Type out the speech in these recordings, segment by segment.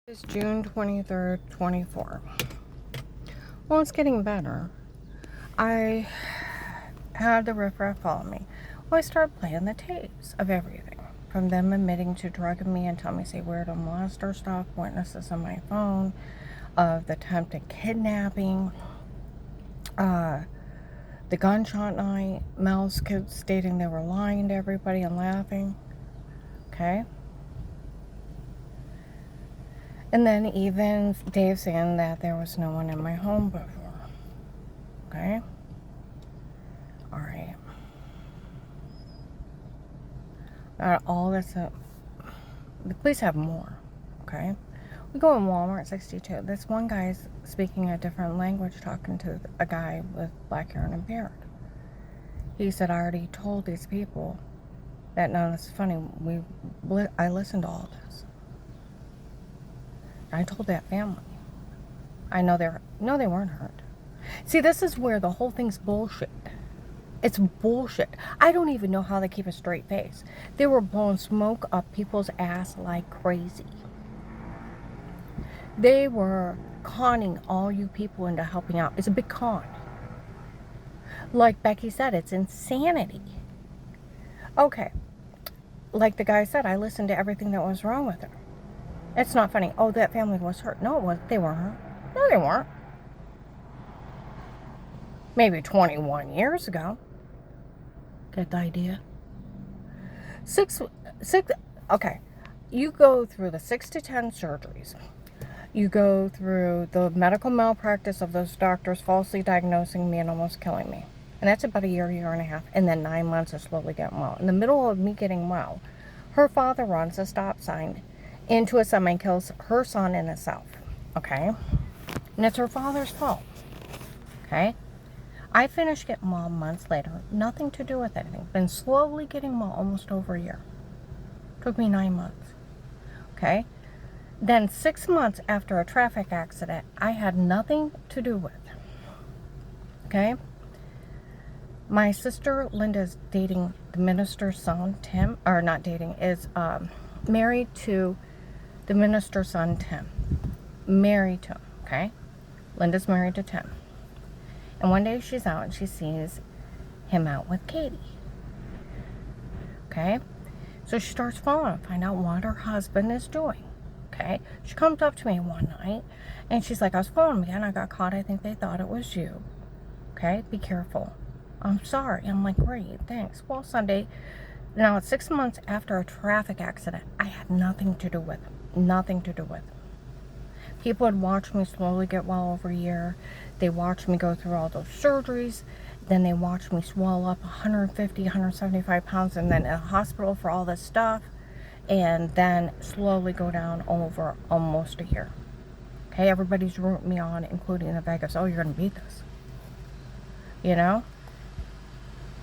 It's June 23rd, 24. Well, it's getting better. I had the riffraff follow me. Well, I started playing the tapes of everything. From them admitting to drugging me and telling me, say, weird and molester stuff, witnesses on my phone, of the attempted kidnapping, the gunshot night, Mel's kids stating they were lying to everybody and laughing. Okay? And then even Dave saying that there was no one in my home before. Okay? Alright. All this. The police have more. Okay? We go in Walmart 62. This one guy's speaking a different language, talking to a guy with black hair and a beard. He said, I already told these people that none of this is funny. I listened to all this. I told that family. I know they weren't hurt. See, this is where the whole thing's bullshit. It's bullshit. I don't even know how they keep a straight face. They were blowing smoke up people's ass like crazy. They were conning all you people into helping out. It's a big con. Like Becky said, it's insanity. Okay. Like the guy said, I listened to everything that was wrong with her. It's not funny. Oh, that family was hurt. No, it wasn't. They weren't hurt. No, they weren't. Maybe 21 years ago. Get the idea? Okay. You go through the 6 to 10 surgeries. You go through the medical malpractice of those doctors falsely diagnosing me and almost killing me. And that's about a year and a half. And then 9 months of slowly getting well. In the middle of me getting well, her father runs a stop sign into a semi and kills her son and himself. Okay? And it's her father's fault. Okay? I finished getting well months later. Nothing to do with anything. Been slowly getting well almost over a year. Took me 9 months. Okay? Then 6 months after a traffic accident, I had nothing to do with. Okay? My sister Linda is dating the minister's son, Tim. Or not dating, is married to the minister's son, Tim. Married to him. Okay? Linda's married to Tim. And one day she's out and she sees him out with Katie. Okay? So she starts following him, find out what her husband is doing. Okay? She comes up to me one night and she's like, I was following him again. I got caught. I think they thought it was you. Okay? Be careful. I'm sorry. I'm like, great. Thanks. Well, Sunday. Now it's 6 months after a traffic accident. I had nothing to do with him. Nothing to do with him. People had watched me slowly get well over a year. They watched me go through all those surgeries. Then they watched me swell up 150, 175 pounds and then in a hospital for all this stuff. And then slowly go down over almost a year. Okay, everybody's rooting me on, including the Vegas. Oh, you're going to beat this. You know?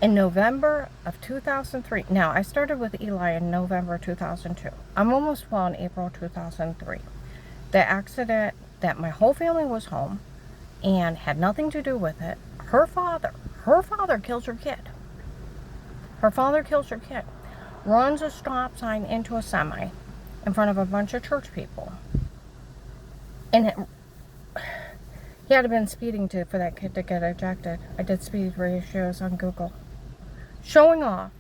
In November of 2003. Now, I started with Eli in November 2002. I'm almost well in April 2003. The accident that my whole family was home and had nothing to do with it. Her father kills her kid. Her father kills her kid. Runs a stop sign into a semi in front of a bunch of church people. And he had been speeding for that kid to get ejected. I did speed ratios on Google. Showing off,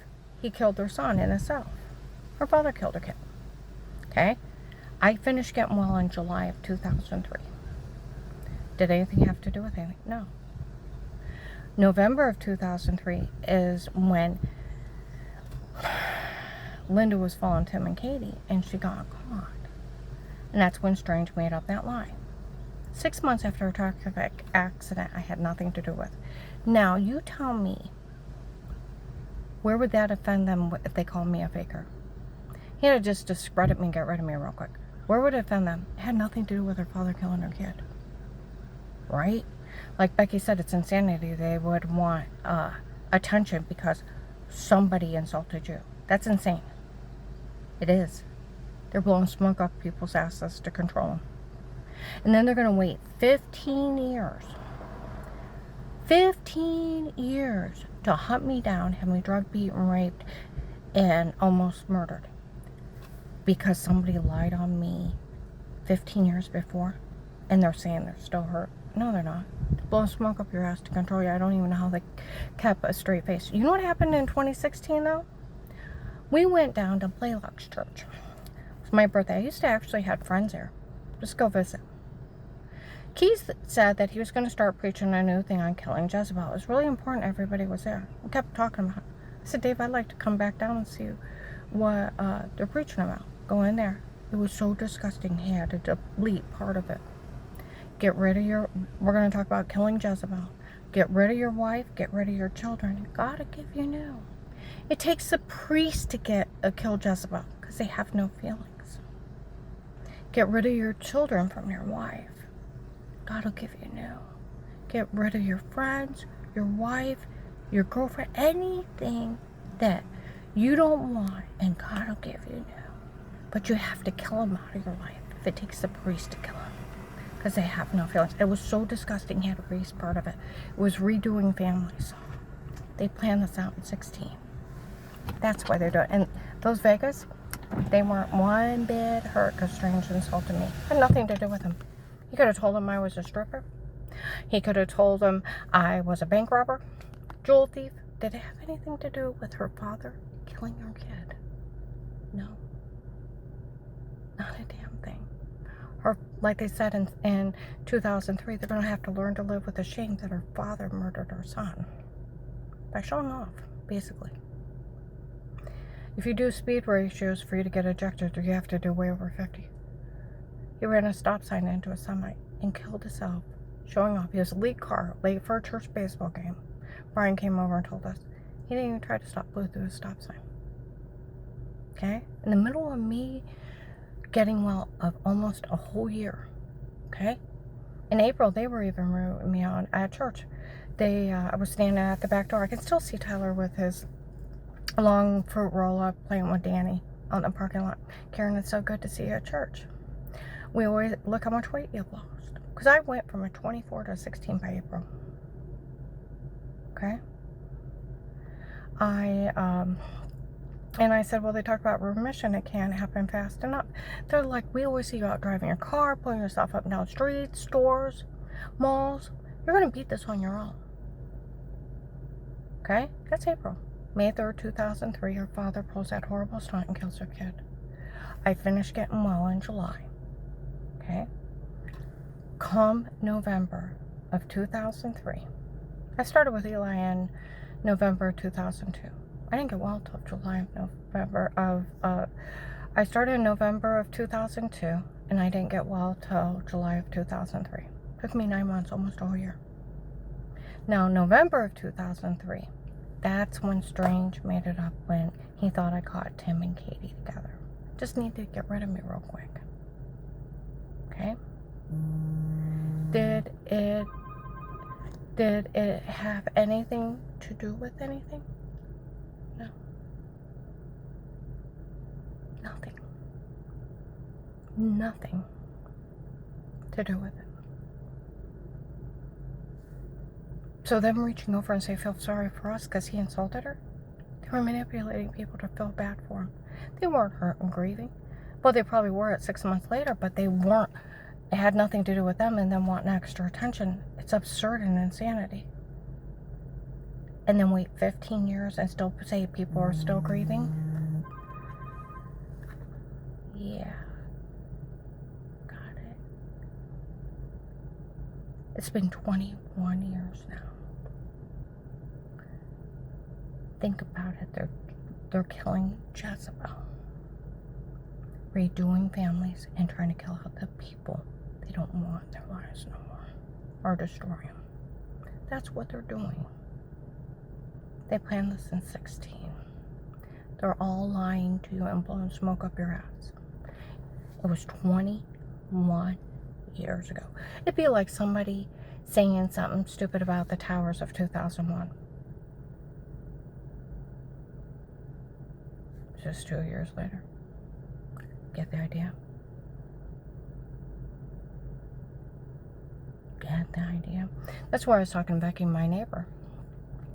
he killed their son and himself. Her father killed her kid. Okay? I finished getting well in July of 2003. Did anything have to do with anything? No. November of 2003 is when Linda was following Tim and Katie, and she got caught. And that's when Strange made up that lie. 6 months after a traffic accident I had nothing to do with. Now, you tell me, where would that offend them if they called me a faker? He had to just discredit me and get rid of me real quick. Where would it offend them? It had nothing to do with her father killing her kid. Right? Like Becky said, it's insanity. They would want attention because somebody insulted you. That's insane. It is. They're blowing smoke up people's asses to control them. And then they're going to wait 15 years. 15 years to hunt me down, have me drug, beaten, raped, and almost murdered. Because somebody lied on me 15 years before, and they're saying they're still hurt. No, they're not. Blow smoke up your ass to control you. I don't even know how they kept a straight face. You know what happened in 2016, though? We went down to Blaylock's church. It was my birthday. I used to actually have friends there. Just go visit. Keys said that he was going to start preaching a new thing on killing Jezebel. It was really important everybody was there. We kept talking about it. I said, Dave, I'd like to come back down and see what they're preaching about. Go in there. It was so disgusting. He had to delete part of it. Get rid of we're going to talk about killing Jezebel. Get rid of your wife. Get rid of your children. God will give you new. It takes a priest to kill Jezebel because they have no feelings. Get rid of your children from your wife. God will give you new. Get rid of your friends, your wife, your girlfriend, anything that you don't want, and God will give you new. But you have to kill them out of your life if it takes a priest to kill them, because they have no feelings. It was so disgusting. He had to erase part of it. It was redoing families. They planned this out in 16. That's why they're doing it. And those Vegas, they weren't one bit hurt because Strange insulted me. It had nothing to do with him. He could have told him I was a stripper. He could have told him I was a bank robber, jewel thief. Did it have anything to do with her father killing her kid? No. Not a damn thing. Her, like they said in 2003, they're going to have to learn to live with the shame that her father murdered her son. By showing off, basically. If you do speed ratios for you to get ejected, you have to do way over 50. He ran a stop sign into a semi and killed himself, showing off. He was a lead car, late for a church baseball game. Brian came over and told us. He didn't even try to stop, blew through a stop sign. Okay? In the middle of me getting well of almost a whole year. Okay? In April, they were even rooting me on at church. I was standing at the back door. I can still see Tyler with his long fruit roll-up playing with Danny on the parking lot. Karen, it's so good to see you at church. We always look how much weight you've lost. Because I went from a 24 to a 16 by April. Okay? And I said, well, they talk about remission. It can't happen fast enough. They're like, we always see you out driving your car, pulling yourself up and down streets, stores, malls. You're going to beat this on your own. Okay? That's April. May 3rd, 2003, her father pulls that horrible stunt and kills her kid. I finished getting well in July. Okay? Come November of 2003. I started with Eli in November 2002. I didn't get well till I started in November of 2002, and I didn't get well till July of 2003. Took me 9 months, almost a whole year. Now, November of 2003, that's when Strange made it up when he thought I caught Tim and Katie together. Just need to get rid of me real quick. Okay? Did it have anything to do with anything? No. Nothing. Nothing to do with it. So them reaching over and say, feel sorry for us because he insulted her? They were manipulating people to feel bad for him. They weren't hurt and grieving. Well, they probably were at 6 months later, but they weren't. It had nothing to do with them and them wanting extra attention. It's absurd and insanity. And then wait 15 years and still say people are still grieving? Yeah. Got it. It's been 21 years now. Think about it. They're killing Jezebel. Redoing families and trying to kill out the people they don't want in their lives no more. Or destroy them. That's what they're doing. They planned this in 16. They're all lying to you and blowing smoke up your ass. It was 21 years ago. It'd be like somebody saying something stupid about the towers of 2001. Just 2 years later. Get the idea? Get the idea? That's why I was talking to Becky, my neighbor.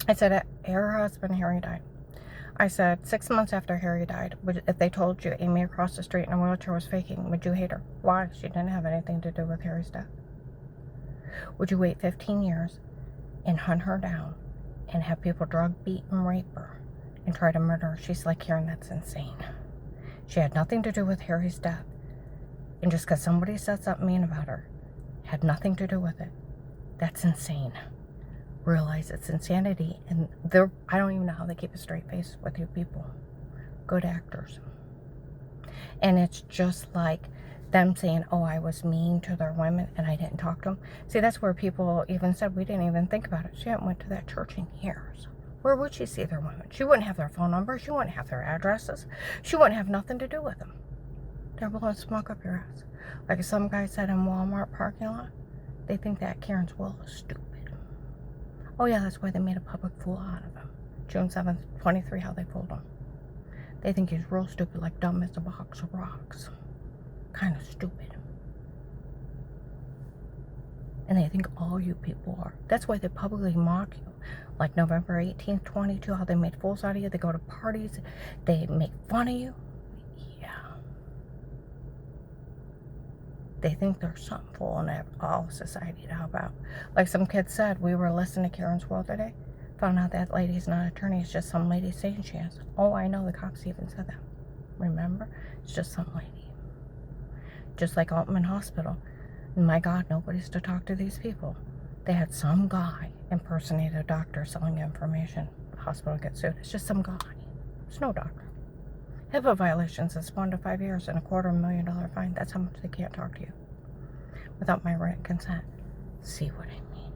I said, her husband, Harry, died. I said, 6 months after Harry died, if they told you Amy across the street in a wheelchair was faking, would you hate her? Why? She didn't have anything to do with Harry's death. Would you wait 15 years and hunt her down and have people drug, beat, and rape her and try to murder her? She's like, Karen, that's insane. She had nothing to do with Harry's death. And just because somebody said something mean about her, had nothing to do with it. That's insane. Realize it's insanity, and I don't even know how they keep a straight face with you people. Good actors. And it's just like them saying, oh, I was mean to their women and I didn't talk to them. See, that's where people even said we didn't even think about it. She hadn't went to that church in years. Where would she see their women? She wouldn't have their phone numbers. She wouldn't have their addresses. She wouldn't have nothing to do with them. They're blowing smoke up your ass. Like some guy said in Walmart parking lot, they think that Karen's will is stupid. Oh yeah, that's why they made a public fool out of him. June 7th, 23, how they pulled him. They think he's real stupid, like dumb as a box of rocks. Kind of stupid. And they think all you people are. That's why they publicly mock you. Like November 18th, 22, how they made fools out of you. They go to parties. They make fun of you. Yeah. They think there's something full in all society to help out. Like some kid said, we were listening to Karen's World today. Found out that lady's not an attorney. It's just some lady saying she is. Oh, I know. The cops even said that. Remember? It's just some lady. Just like Altman Hospital. My God, nobody's to talk to these people. They had some guy impersonate a doctor selling information. The hospital gets sued. It's just some guy. It's no doctor. HIPAA violations is 1 to 5 years and $250,000 fine. That's how much they can't talk to you without my written consent. See what I mean?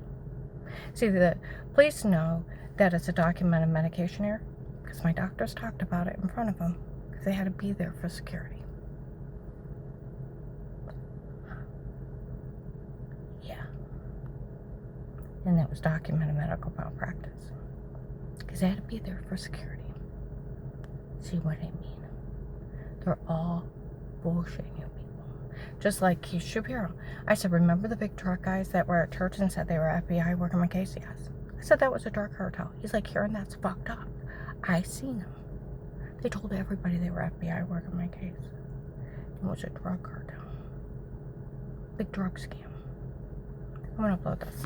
See, the police know that it's a documented medication error because my doctors talked about it in front of them because they had to be there for security. Yeah. And it was documented medical malpractice because they had to be there for security. See what I mean? They're all bullshitting you people. Just like Keith Shapiro. I said, remember the big truck guys that were at church and said they were FBI working my case? Yes. I said that was a drug cartel. He's like, Karen, that's fucked up. I seen them. They told everybody they were FBI working my case. It was a drug cartel. Big drug scam. I'm gonna upload this.